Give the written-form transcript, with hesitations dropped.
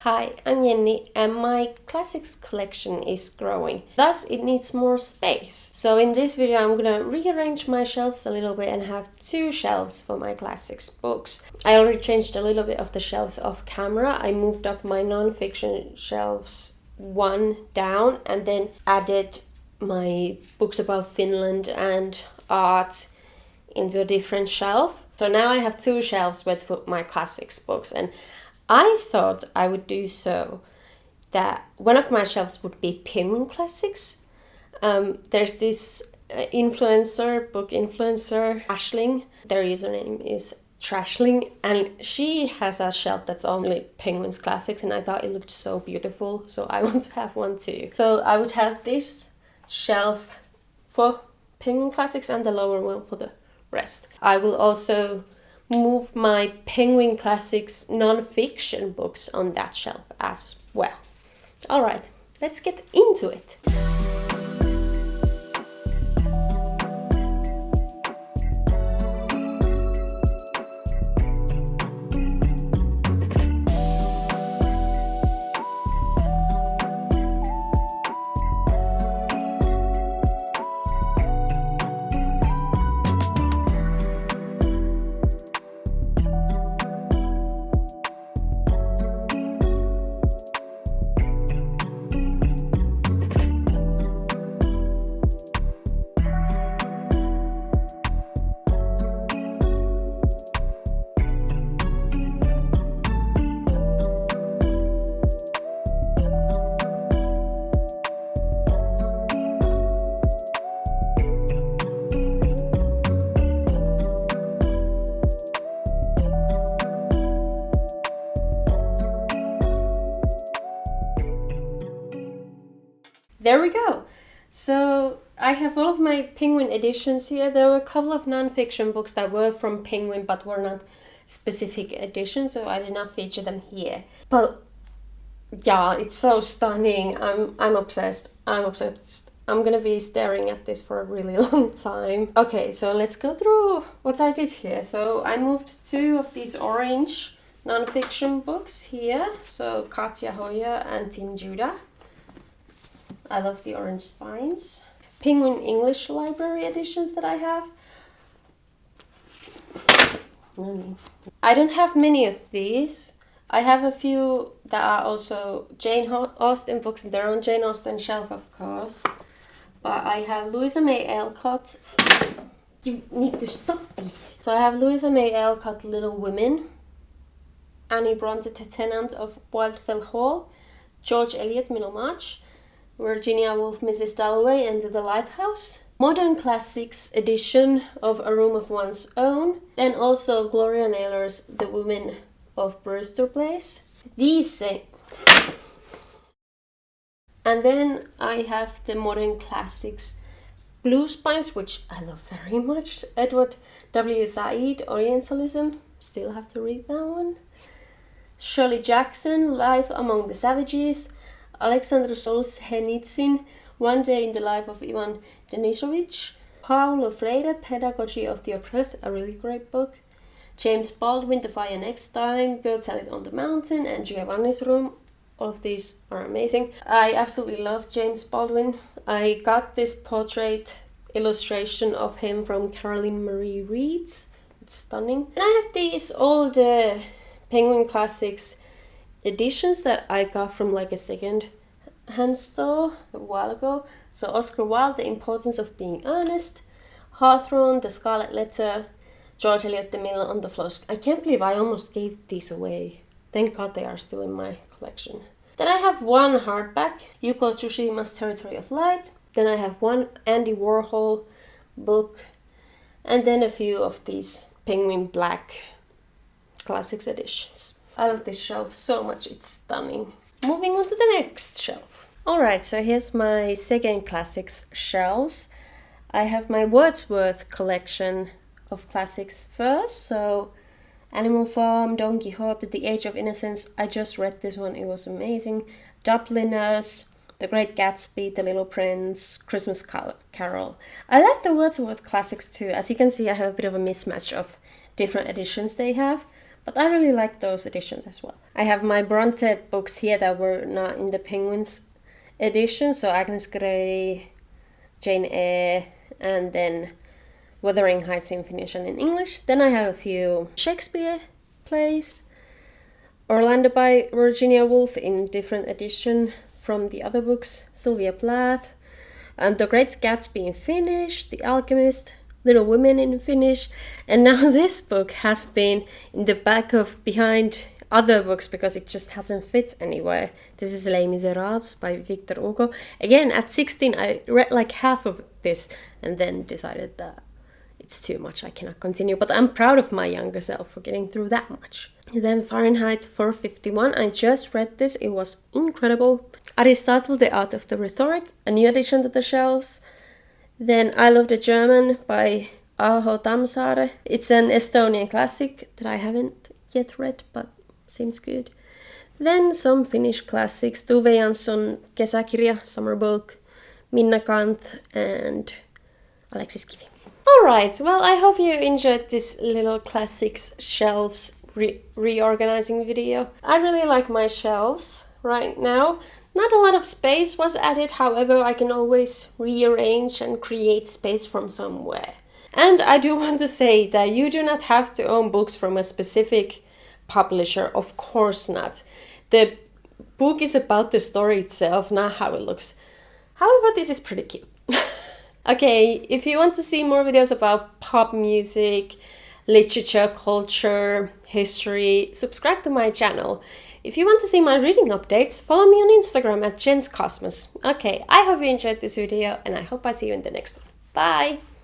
Hi, I'm Jenni and my classics collection is growing. Thus, it needs more space. So in this video, I'm gonna rearrange my shelves a little bit and have two shelves for my classics books. I already changed a little bit of the shelves off camera. I moved up my non-fiction shelves one down and then added my books about Finland and art into a different shelf. So now I have two shelves where to put my classics books, and I thought I would do so that one of my shelves would be Penguin Classics. There's this book influencer, Ashling. Their username is Trashling, and she has a shelf that's only Penguin's Classics, and I thought it looked so beautiful, so I want to have one too. So I would have this shelf for Penguin Classics and the lower one for the rest. I will also move my Penguin Classics non-fiction books on that shelf as well. Alright, let's get into it. There we go. So I have all of my Penguin editions here. There were a couple of non-fiction books that were from Penguin but were not specific editions, so I did not feature them here. But yeah, it's so stunning. I'm obsessed. I'm gonna be staring at this for a really long time. Okay, so let's go through what I did here. So I moved two of these orange non-fiction books here. So Katja Hoya and Tim Judah. I love the orange spines. Penguin English Library editions that I have. I don't have many of these. I have a few that are also Jane Austen books, their own Jane Austen shelf, of course. But I have Louisa May Alcott. You need to stop this. So I have Louisa May Alcott, Little Women. Annie Bronte, The Tenant of Wildfell Hall. George Eliot, Middlemarch. Virginia Woolf, Mrs. Dalloway, and The Lighthouse. Modern Classics edition of A Room of One's Own. Then also Gloria Naylor's The Women of Brewster Place. And then I have the Modern Classics Blue Spines, which I love very much. Edward W. Said, Orientalism. Still have to read that one. Shirley Jackson, Life Among the Savages. Alexander Solzhenitsyn, One Day in the Life of Ivan Denisovich. Paulo Freire, Pedagogy of the Oppressed, a really great book. James Baldwin, The Fire Next Time, Go Tell It on the Mountain, and Giovanni's Room. All of these are amazing. I absolutely love James Baldwin. I got this portrait illustration of him from Caroline Marie Reed's. It's stunning. And I have these old Penguin Classics editions that I got from like a second-hand store a while ago. So Oscar Wilde, The Importance of Being Earnest. Hawthorne, The Scarlet Letter. George Eliot, The Mill on the Floss. I can't believe I almost gave these away. Thank God they are still in my collection. Then I have one hardback, Yuko Tsushima's Territory of Light. Then I have one Andy Warhol book. And then a few of these Penguin Black Classics editions. I love this shelf so much, it's stunning. Moving on to the next shelf. Alright, so here's my second classics shelves. I have my Wordsworth collection of classics first. So Animal Farm, Don Quixote, The Age of Innocence. I just read this one, it was amazing. Dubliners, The Great Gatsby, The Little Prince, Christmas Carol. I like the Wordsworth classics too. As you can see, I have a bit of a mismatch of different editions they have. But I really like those editions as well. I have my Bronte books here that were not in the Penguins edition, so Agnes Grey, Jane Eyre, and then Wuthering Heights in Finnish and in English. Then I have a few Shakespeare plays, Orlando by Virginia Woolf in different edition from the other books, Sylvia Plath, and The Great Gatsby in Finnish, The Alchemist, Little Women in Finnish, and now this book has been in the back of behind other books because it just hasn't fit anywhere. This is Les Miserables by Victor Hugo. Again, at 16 I read like half of this and then decided that it's too much, I cannot continue, but I'm proud of my younger self for getting through that much. And then Fahrenheit 451, I just read this, it was incredible. Aristotle, The Art of the Rhetoric, a new addition to the shelves. Then I Love the German by Aho Tamsaare. It's an Estonian classic that I haven't yet read, but seems good. Then some Finnish classics, Tuve Jansson, Kesäkirja, Summer Book, Minna Kant, and Alexis Kivi. Alright, well, I hope you enjoyed this little classics shelves reorganizing video. I really like my shelves right now. Not a lot of space was added, however, I can always rearrange and create space from somewhere. And I do want to say that you do not have to own books from a specific publisher, of course not. The book is about the story itself, not how it looks. However, this is pretty cute. Okay, if you want to see more videos about pop music, literature, culture, history, subscribe to my channel. If you want to see my reading updates, follow me on Instagram at jenskosmos. Okay, I hope you enjoyed this video and I hope I see you in the next one. Bye!